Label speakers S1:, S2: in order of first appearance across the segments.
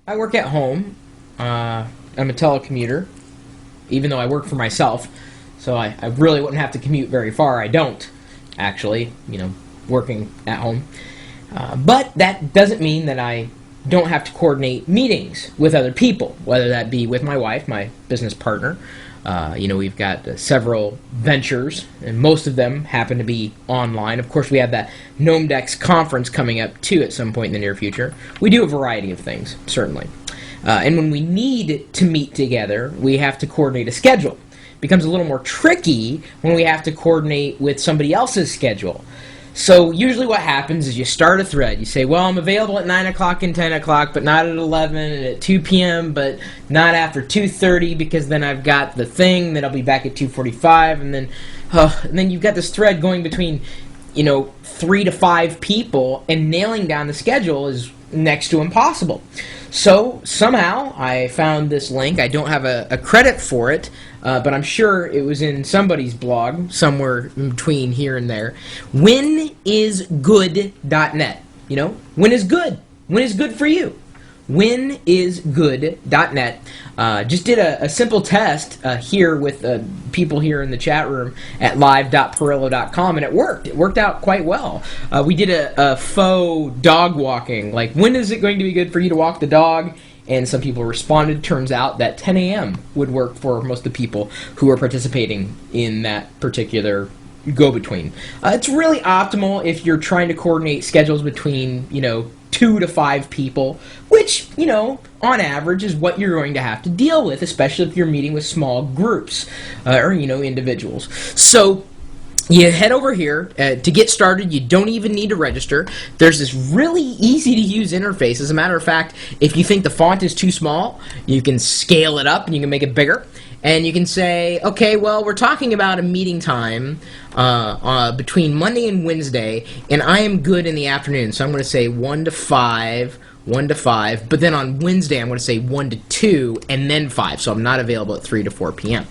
S1: I work at home. I'm a telecommuter, even though I work for myself, so I really wouldn't have to commute very far. I don't, actually, working at home. But that doesn't mean that I don't have to coordinate meetings with other people, whether that be with my wife, my business partner. We've got several ventures, and most of them happen to be online. Of course, we have that GnomeDex conference coming up, too, at some point in the near future. We do a variety of things, certainly. And when we need to meet together, we have to coordinate a schedule. It becomes a little more tricky when we have to coordinate with somebody else's schedule. So usually what happens is you start a thread. You say, well, I'm available at 9 o'clock and 10 o'clock, but not at 11, and at 2 p.m., but not after 2:30, because then I've got the thing, then I'll be back at 2:45, and then you've got this thread going between, 3 to 5 people, and nailing down the schedule is next to impossible. So somehow I found this link. I don't have a credit for it, but I'm sure it was in somebody's blog somewhere in between here and there. Whenisgood.net. When is good? When is good for you? Whenisgood.net. Just did a simple test here with people here in the chat room at live.pirillo.com, and it worked. It worked out quite well. We did a faux dog walking, like when is it going to be good for you to walk the dog? And some people responded. Turns out that 10 a.m. would work for most of the people who are participating in that particular go-between. It's really optimal if you're trying to coordinate schedules between, 2 to 5 people, which, on average is what you're going to have to deal with, especially if you're meeting with small groups or, individuals. So you head over here. To get started, you don't even need to register. There's this really easy-to-use interface. As a matter of fact, if you think the font is too small, you can scale it up and you can make it bigger. And you can say, okay, well, we're talking about a meeting time between Monday and Wednesday, and I am good in the afternoon. So I'm going to say 1 to 5, but then on Wednesday I'm going to say 1 to 2, and then 5. So I'm not available at 3 to 4 p.m.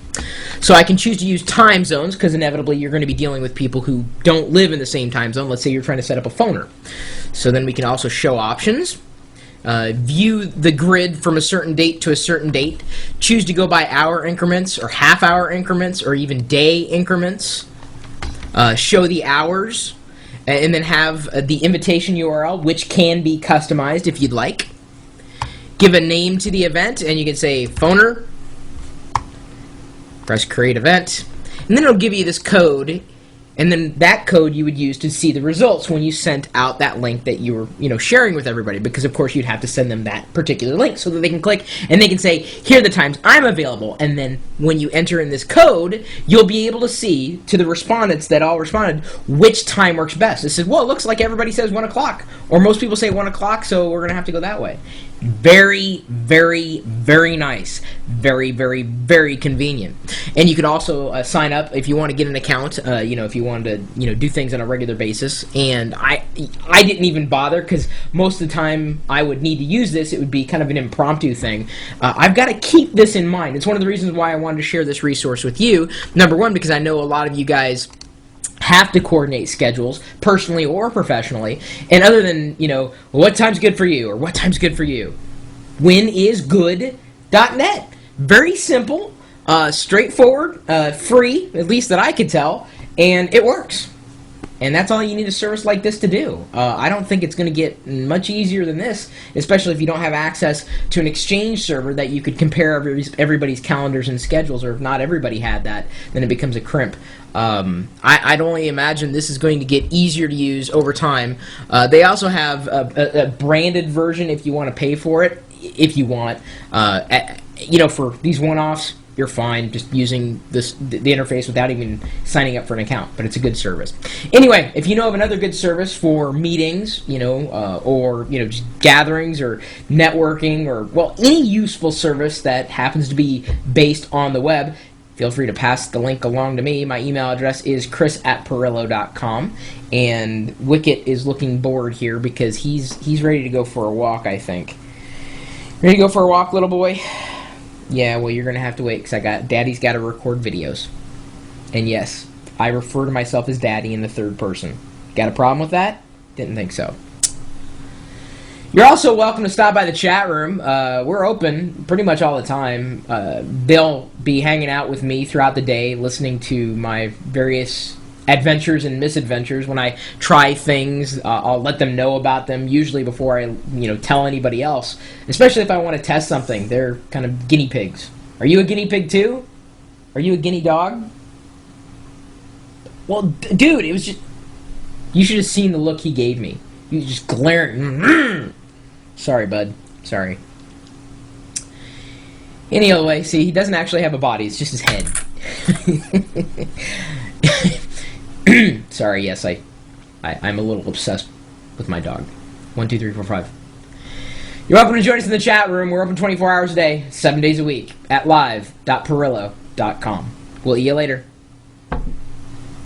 S1: So I can choose to use time zones, because inevitably you're going to be dealing with people who don't live in the same time zone. Let's say you're trying to set up a phoner. So then we can also show options. View the grid from a certain date to a certain date. Choose to go by hour increments or half-hour increments or even day increments. Show the hours, and then have the invitation URL, which can be customized if you'd like. Give a name to the event, and you can say phoner. Press create event, and then it'll give you this code. And then that code you would use to see the results when you sent out that link that you were, sharing with everybody. Because, of course, you'd have to send them that particular link so that they can click and they can say, here are the times I'm available. And then when you enter in this code, you'll be able to see to the respondents that all responded which time works best. It says, well, it looks like everybody says 1 o'clock. Or most people say 1 o'clock, so we're going to have to go that way. Very, very, very nice. Very, very, very convenient. And you could also sign up if you want to get an account, if you wanted to, do things on a regular basis. And I didn't even bother, because most of the time I would need to use this. It would be kind of an impromptu thing. I've got to keep this in mind. It's one of the reasons why I wanted to share this resource with you. Number one, because I know a lot of you guys have to coordinate schedules, personally or professionally, and other than, what time's good for you, or what time's good for you, whenisgood.net. Very simple, straightforward, free, at least that I could tell, and it works. And that's all you need a service like this to do. I don't think it's going to get much easier than this, especially if you don't have access to an Exchange server that you could compare everybody's calendars and schedules, or if not everybody had that, then it becomes a crimp. I'd only imagine this is going to get easier to use over time. They also have a branded version if you want to pay for it, if you want. For these one-offs, you're fine just using the interface without even signing up for an account, but it's a good service. Anyway, if you know of another good service for meetings, or just gatherings or networking, or any useful service that happens to be based on the web, feel free to pass the link along to me. My email address is chris@pirillo.com, and Wicket is looking bored here because he's ready to go for a walk, I think. Ready to go for a walk, little boy? Yeah, well, you're going to have to wait, because Daddy's got to record videos. And yes, I refer to myself as Daddy in the third person. Got a problem with that? Didn't think so. You're also welcome to stop by the chat room. We're open pretty much all the time. They'll be hanging out with me throughout the day, listening to my various adventures and misadventures. When I try things, I'll let them know about them, usually before I tell anybody else, especially if I want to test something. They're kind of guinea pigs. Are you a guinea pig too? Are you a guinea dog? Well, dude, it was just... You should have seen the look he gave me. He was just glaring. Sorry, bud. Sorry. Any other way, see, he doesn't actually have a body. It's just his head. Sorry, yes, I'm a little obsessed with my dog. 1, 2, 3, 4, 5. You're welcome to join us in the chat room. We're open 24 hours a day, 7 days a week at live.perillo.com. We'll see you later.